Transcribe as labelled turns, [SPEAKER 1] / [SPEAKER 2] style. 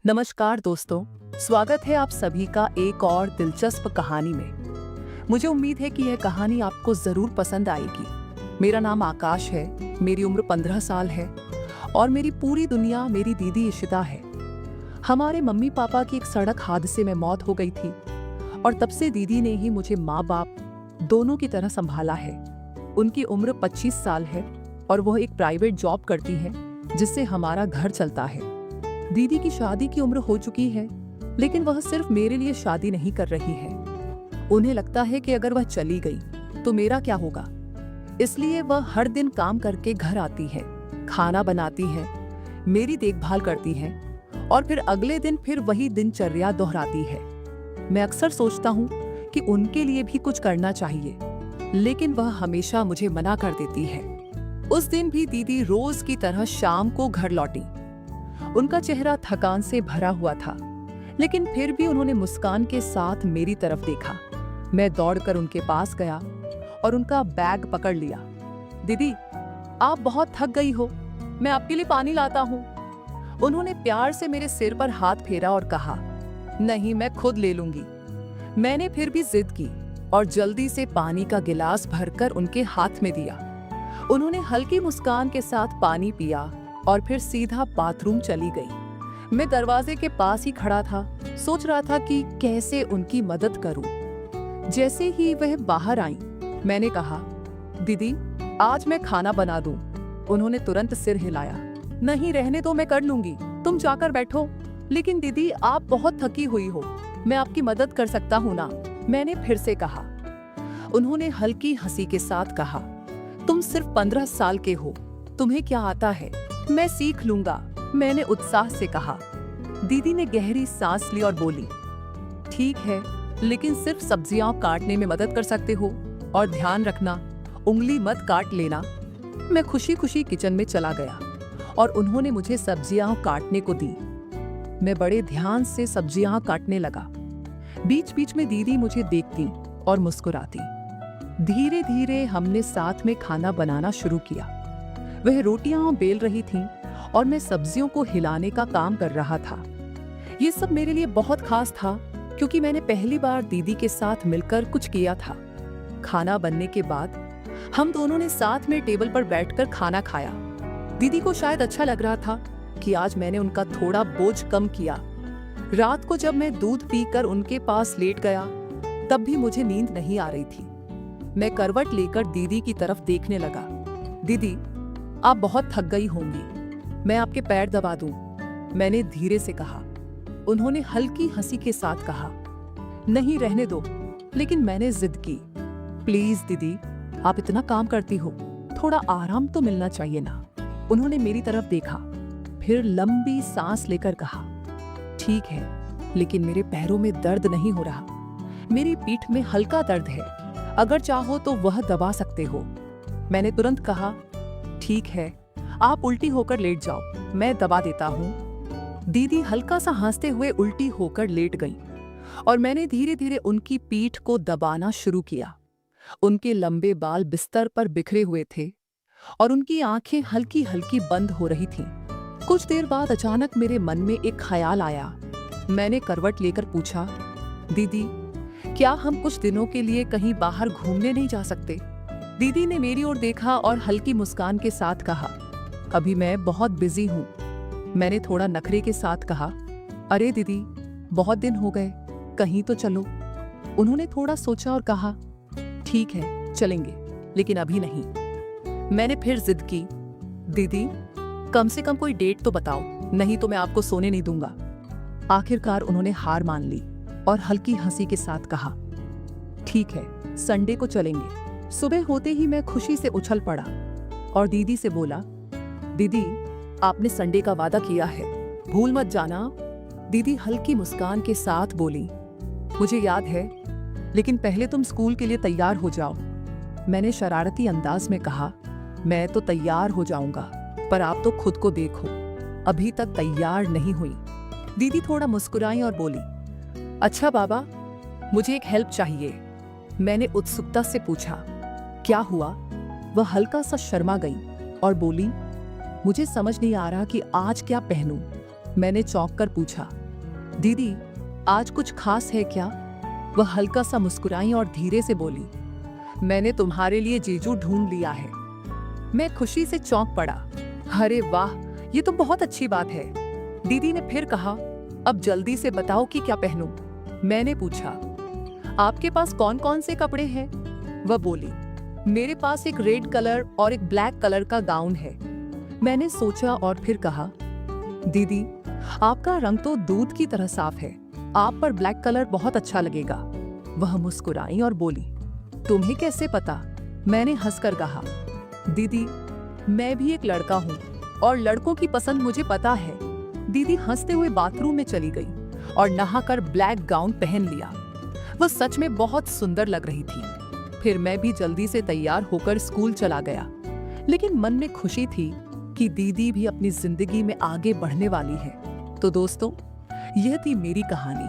[SPEAKER 1] नमस्कार दोस्तों, स्वागत है आप सभी का एक और दिलचस्प कहानी में। मुझे उम्मीद है कि यह कहानी आपको जरूर पसंद आएगी। मेरा नाम आकाश है, मेरी उम्र 15 साल है और मेरी पूरी दुनिया मेरी दीदी इशिता है। हमारे मम्मी पापा की एक सड़क हादसे में मौत हो गई थी और तब से दीदी ने ही मुझे माँ बाप दोनों की तरह संभाला है। उनकी उम्र 25 साल है और वह एक प्राइवेट जॉब करती है जिससे हमारा घर चलता है। दीदी की शादी की उम्र हो चुकी है, लेकिन वह सिर्फ मेरे लिए शादी नहीं कर रही है। उन्हें लगता है कि अगर वह चली गई तो मेरा क्या होगा, इसलिए वह हर दिन काम करके घर आती है, खाना बनाती है, मेरी देखभाल करती है और फिर अगले दिन फिर वही दिनचर्या दोहराती है। मैं अक्सर सोचता हूँ कि उनके लिए भी कुछ करना चाहिए, लेकिन वह हमेशा मुझे मना कर देती है। उस दिन भी दीदी रोज की तरह शाम को घर लौटी। उनका चेहरा थकान से भरा हुआ था, लेकिन फिर भी उन्होंने मुस्कान के साथ मेरी तरफ देखा। मैं दौड़कर उनके पास गया और उनका बैग पकड़ लिया। दीदी, आप बहुत थक गई हो, मैं आपके लिए पानी लाता हूँ। उन्होंने प्यार से मेरे सिर पर हाथ फेरा और कहा, नहीं, मैं खुद ले लूंगी। मैंने फिर भी जिद की और जल्दी से पानी का गिलास भरकर उनके हाथ में दिया। उन्होंने हल्की मुस्कान के साथ पानी पिया और फिर सीधा बाथरूम चली गई। मैं दरवाजे के पास ही खड़ा था, सोच रहा था कि कैसे उनकी मदद करूं। जैसे ही वह बाहर आई, मैंने कहा, दीदी, आज मैं खाना बना दूं। उन्होंने तुरंत सिर हिलाया, नहीं, रहने दो, मैं कर लूंगी, तुम जाकर बैठो। लेकिन दीदी, आप बहुत थकी हुई हो, मैं आपकी मदद कर सकता हूं ना, मैंने फिर से कहा। उन्होंने हल्की हंसी के साथ कहा, तुम सिर्फ 15 साल के हो, तुम्हें क्या आता है, मैं सीख लूंगा, मैंने उत्साह से कहा। दीदी ने गहरी सांस ली और बोली, ठीक है, लेकिन सिर्फ सब्जियां काटने में मदद कर सकते हो और ध्यान रखना, उंगली मत काट लेना। मैं खुशी खुशी किचन में चला गया और उन्होंने मुझे सब्जियां काटने को दी। मैं बड़े ध्यान से सब्जियां काटने लगा। बीच बीच में दीदी मुझे देखती और मुस्कुराती। धीरे धीरे हमने साथ में खाना बनाना शुरू किया। वह रोटियां बेल रही थीं और मैं सब्जियों को हिलाने का काम कर रहा था। ये सब मेरे लिए बहुत खास था, क्योंकि मैंने पहली बार दीदी के साथ मिलकर कुछ किया था। खाना बनने के बाद हम दोनों ने साथ में टेबल पर बैठकर खाना खाया। दीदी को शायद अच्छा लग रहा था कि आज मैंने उनका थोड़ा बोझ कम किया। रात को जब मैं दूध पीकर उनके पास लेट गया, तब भी मुझे नींद नहीं आ रही थी। मैं करवट लेकर दीदी की तरफ देखने लगा। दीदी, आप बहुत थक गई होंगी, मैं आपके पैर दबा दूं, मैंने धीरे से कहा। उन्होंने हल्की हंसी के साथ कहा, नहीं, रहने दो। लेकिन मैंने जिद की, प्लीज दीदी, आप इतना काम करती हो, थोड़ा आराम तो मिलना चाहिए ना। उन्होंने मेरी तरफ देखा, फिर लंबी सांस लेकर कहा, ठीक है, लेकिन मेरे पैरों में दर्द नहीं हो रहा, मेरी पीठ में हल्का दर्द है, अगर चाहो तो वह दबा सकते हो। मैंने तुरंत कहा, ठीक है, आप उल्टी होकर लेट जाओ, मैं दबा देता हूँ। दीदी हल्का सा हंसते हुए उल्टी होकर लेट गई और मैंने धीरे धीरे उनकी पीठ को दबाना शुरू किया। उनके लंबे बाल बिस्तर पर बिखरे हुए थे और उनकी आंखें हल्की हल्की बंद हो रही थीं। कुछ देर बाद अचानक मेरे मन में एक ख्याल आया। मैंने करवट लेकर पूछा, दीदी, क्या हम कुछ दिनों के लिए कहीं बाहर घूमने नहीं जा सकते? दीदी ने मेरी ओर देखा और हल्की मुस्कान के साथ कहा, अभी मैं बहुत बिजी हूँ। मैंने थोड़ा नखरे के साथ कहा, अरे दीदी, बहुत दिन हो गए, कहीं तो चलो। उन्होंने थोड़ा सोचा और कहा, ठीक है, चलेंगे, लेकिन अभी नहीं। मैंने फिर जिद की, दीदी, कम से कम कोई डेट तो बताओ, नहीं तो मैं आपको सोने नहीं दूंगा। आखिरकार उन्होंने हार मान ली और हल्की हंसी के साथ कहा, ठीक है, संडे को चलेंगे। सुबह होते ही मैं खुशी से उछल पड़ा और दीदी से बोला, दीदी, आपने संडे का वादा किया है, भूल मत जाना। दीदी हल्की मुस्कान के साथ बोली, मुझे याद है, लेकिन पहले तुम स्कूल के लिए तैयार हो जाओ। मैंने शरारती अंदाज में कहा, मैं तो तैयार हो जाऊंगा, पर आप तो खुद को देखो, अभी तक तैयार नहीं हुई। दीदी थोड़ा मुस्कुराई और बोली, अच्छा बाबा, मुझे एक हेल्प चाहिए। मैंने उत्सुकता से पूछा, क्या हुआ? वह हल्का सा शर्मा गई और बोली, मुझे समझ नहीं आ रहा कि आज क्या पहनूं। मैंने चौंक कर पूछा, दीदी आज कुछ खास है क्या? वह हल्का सा मुस्कुराई और धीरे से बोली, मैंने तुम्हारे लिए जीजू ढूंढ लिया है। मैं खुशी से चौंक पड़ा। अरे वाह, ये तो बहुत अच्छी बात है। दीदी ने फिर कहा, अब जल्दी से बताओ कि क्या पहनूं? मैंने पूछा, आपके पास कौन कौन से कपड़े हैं? वह बोली, मेरे पास एक रेड कलर और एक ब्लैक कलर का गाउन है। मैंने सोचा और फिर कहा, दीदी आपका रंग तो दूध की तरह साफ है, आप पर ब्लैक कलर बहुत अच्छा लगेगा। वह मुस्कुराई और बोली, तुम्हें कैसे पता? मैंने हंसकर कहा, दीदी मैं भी एक लड़का हूँ और लड़कों की पसंद मुझे पता है। दीदी हंसते हुए बाथरूम में चली गई और नहाकर ब्लैक गाउन पहन लिया। वह सच में बहुत सुंदर लग रही थी। फिर मैं भी जल्दी से तैयार होकर स्कूल चला गया, लेकिन मन में खुशी थी कि दीदी भी अपनी जिंदगी में आगे बढ़ने वाली है। तो दोस्तों, यह थी मेरी कहानी।